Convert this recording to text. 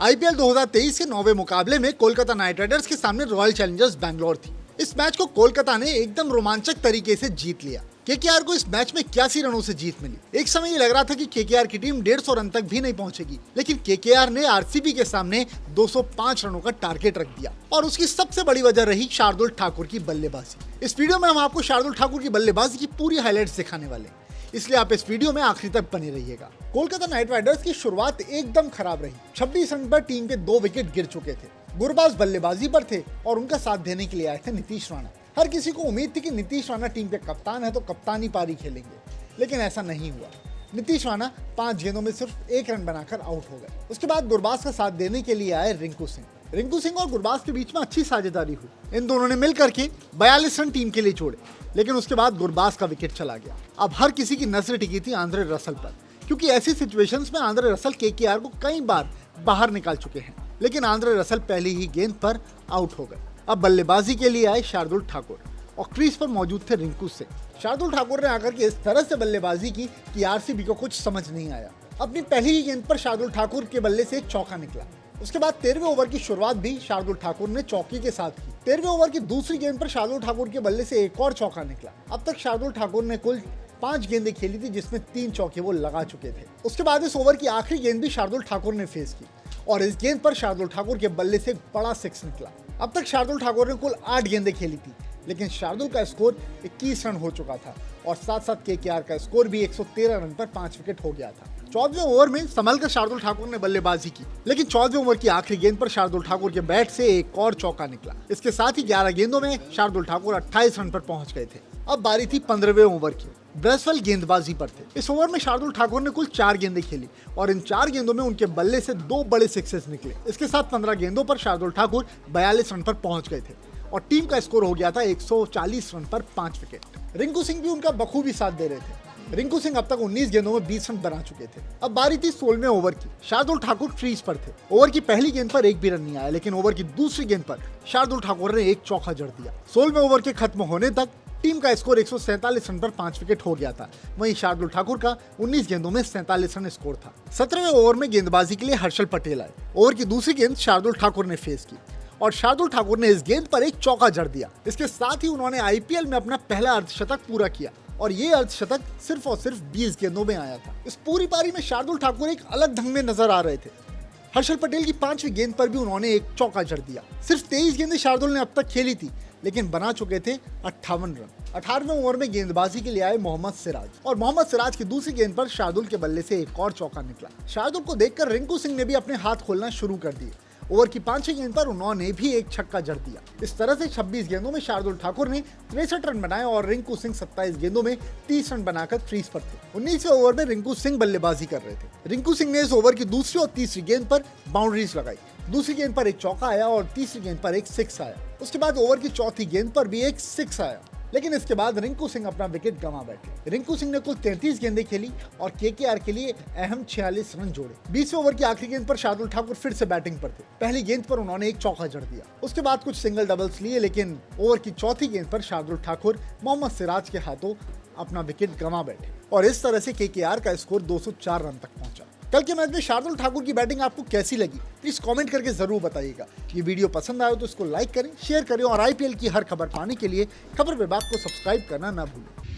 IPL 2023 के 9वें मुकाबले में कोलकाता नाइट राइडर्स के सामने रॉयल चैलेंजर्स बैंगलोर थी। इस मैच को कोलकाता ने एकदम रोमांचक तरीके से जीत लिया। केकेआर को इस मैच में 81 रनों से जीत मिली। एक समय ये लग रहा था कि केकेआर की टीम 150 रन तक भी नहीं पहुंचेगी, लेकिन केकेआर ने आरसीबी के सामने 205 रनों का टारगेट रख दिया और उसकी सबसे बड़ी वजह रही शार्दुल ठाकुर की बल्लेबाजी। इस वीडियो में हम आपको शार्दुल ठाकुर की बल्लेबाजी की पूरी हाइलाइट्स दिखाने वाले हैं, इसलिए आप इस वीडियो में आखिरी तक बने रहिएगा। कोलकाता नाइट राइडर्स की शुरुआत एकदम खराब रही। 26 रन पर टीम के 2 विकेट गिर चुके थे। गुरबाज बल्लेबाजी पर थे और उनका साथ देने के लिए आए थे नीतीश राणा। हर किसी को उम्मीद थी कि नीतीश राणा टीम के कप्तान है तो कप्तानी पारी खेलेंगे, लेकिन ऐसा नहीं हुआ। नीतीश राणा 5 गेंदों में सिर्फ 1 रन बनाकर आउट हो गए। उसके बाद गुरबाज का साथ देने के लिए आए रिंकू सिंह। रिंकू सिंह और गुरबाज के बीच में अच्छी साझेदारी हुई। इन दोनों ने मिलकर के 42 रन टीम के लिए छोड़े, लेकिन उसके बाद गुरबाज का विकेट चला गया। अब हर किसी की नजर टिकी थी आंद्रे रसल पर, क्योंकि ऐसी सिचुएशंस में आंद्रे रसल केकेआर को कई बार बाहर निकाल चुके हैं, लेकिन आंद्रे रसल पहली ही गेंद पर आउट हो गए। अब बल्लेबाजी के लिए आए शार्दुल ठाकुर और क्रीज पर मौजूद थे रिंकू सिंह। शार्दुल ठाकुर ने आकर के इस तरह से बल्लेबाजी की कि आरसीबी को कुछ समझ नहीं आया। अपनी पहली ही गेंद पर शार्दुल ठाकुर के बल्ले से एक चौका निकला। उसके बाद 13वें ओवर की शुरुआत भी शार्दुल ठाकुर ने चौके के साथ की। 13वें ओवर की दूसरी गेंद पर शार्दुल ठाकुर के बल्ले से एक और चौका निकला। अब तक शार्दुल ठाकुर ने कुल 5 गेंदें खेली थी, जिसमें 3 चौके वो लगा चुके थे। उसके बाद इस ओवर की आखिरी गेंद भी शार्दुल ठाकुर ने फेस की और इस गेंद पर शार्दुल ठाकुर के बल्ले से एक बड़ा 6 निकला। अब तक शार्दुल ठाकुर ने कुल 8 गेंदें खेली थी, लेकिन शार्दुल का स्कोर 21 रन हो चुका था और साथ साथ केकेआर का स्कोर भी 113 रन पर 5 विकेट हो गया था। 14वें ओवर में संभल कर शार्दुल ठाकुर ने बल्लेबाजी की, लेकिन 14वें ओवर की आखिरी गेंद पर शार्दुल ठाकुर के बैट से एक और चौका निकला। इसके साथ ही 11 गेंदों में शार्दुल ठाकुर 28 रन पर पहुंच गए थे। अब बारी थी 15वें ओवर की। ब्रेसवेल गेंदबाजी पर थे। इस ओवर में शार्दुल ठाकुर ने कुल 4 गेंदें खेली और इन 4 गेंदों में उनके बल्ले से 2 बड़े 6 निकले। इसके साथ 15 गेंदों पर शार्दुल ठाकुर 42 रन पर पहुंच गए थे और टीम का स्कोर हो गया था 140 रन पर 5 विकेट। रिंकू सिंह भी उनका बखूबी साथ दे रहे थे। रिंकू सिंह अब तक 19 गेंदों में 20 रन बना चुके थे। अब बारी थी 16वें ओवर की। शार्दुल ठाकुर क्रीज पर थे। ओवर की पहली गेंद पर एक भी रन नहीं आया, लेकिन ओवर की दूसरी गेंद पर शार्दुल ठाकुर ने एक चौका जड़ दिया। 16वें ओवर के खत्म होने तक टीम का स्कोर 147 रन पर 5 विकेट हो गया था। वहीं शार्दुल ठाकुर का 19 गेंदों में 47 रन स्कोर था। 17वें ओवर में गेंदबाजी के लिए हर्षल पटेल आए। ओवर की दूसरी गेंद शार्दुल ठाकुर ने फेस की और शार्दुल ठाकुर ने इस गेंद पर एक चौका जड़ दिया। इसके साथ ही उन्होंने आईपीएल में अपना पहला अर्धशतक पूरा किया और ये अर्धशतक सिर्फ और सिर्फ 20 गेंदों में आया था। इस पूरी पारी में शार्दुल ठाकुर एक अलग ढंग में नजर आ रहे थे। हर्षल पटेल की 5वीं गेंद पर भी उन्होंने एक चौका जड़ दिया। सिर्फ 23 गेंदें शार्दुल ने अब तक खेली थी, लेकिन बना चुके थे 58 रन। 18वें ओवर में गेंदबाजी के लिए आए मोहम्मद सिराज और मोहम्मद सिराज की दूसरी गेंद पर शार्दुल के बल्ले से एक और चौका निकला। शार्दुल को देखकर रिंकू सिंह ने भी अपने हाथ खोलना शुरू कर दिए। ओवर की 5वीं गेंद पर उन्होंने भी एक छक्का जड़ दिया। इस तरह से 26 गेंदों में शार्दुल ठाकुर ने 63 रन बनाए और रिंकू सिंह 27 गेंदों में 30 रन बनाकर क्रीज पर थे। 19वें ओवर में रिंकू सिंह बल्लेबाजी कर रहे थे। रिंकू सिंह ने इस ओवर की दूसरी और तीसरी गेंद पर बाउंड्रीज लगाई। दूसरी गेंद पर एक चौका आया और तीसरी गेंद पर एक 6 आया। उसके बाद ओवर की चौथी गेंद पर भी एक 6 आया, लेकिन इसके बाद रिंकू सिंह अपना विकेट गंवा बैठे। रिंकू सिंह ने कुल 33 गेंदें खेली और केकेआर के लिए अहम 46 रन जोड़े। 20वें ओवर की आखिरी गेंद पर शार्दुल ठाकुर फिर से बैटिंग पर थे। पहली गेंद पर उन्होंने एक चौका जड़ दिया। उसके बाद कुछ सिंगल डबल्स लिए, लेकिन ओवर की चौथी गेंद पर शार्दुल ठाकुर मोहम्मद सिराज के हाथों अपना विकेट गंवा बैठे और इस तरह से केकेआर का स्कोर 204 रन तक पहुंचा। कल के मैच में शार्दुल ठाकुर की बैटिंग आपको कैसी लगी, प्लीज कमेंट करके जरूर बताइएगा। ये वीडियो पसंद आया तो इसको लाइक करें, शेयर करें और आईपीएल की हर खबर पाने के लिए खबर विभाग को सब्सक्राइब करना ना भूलें।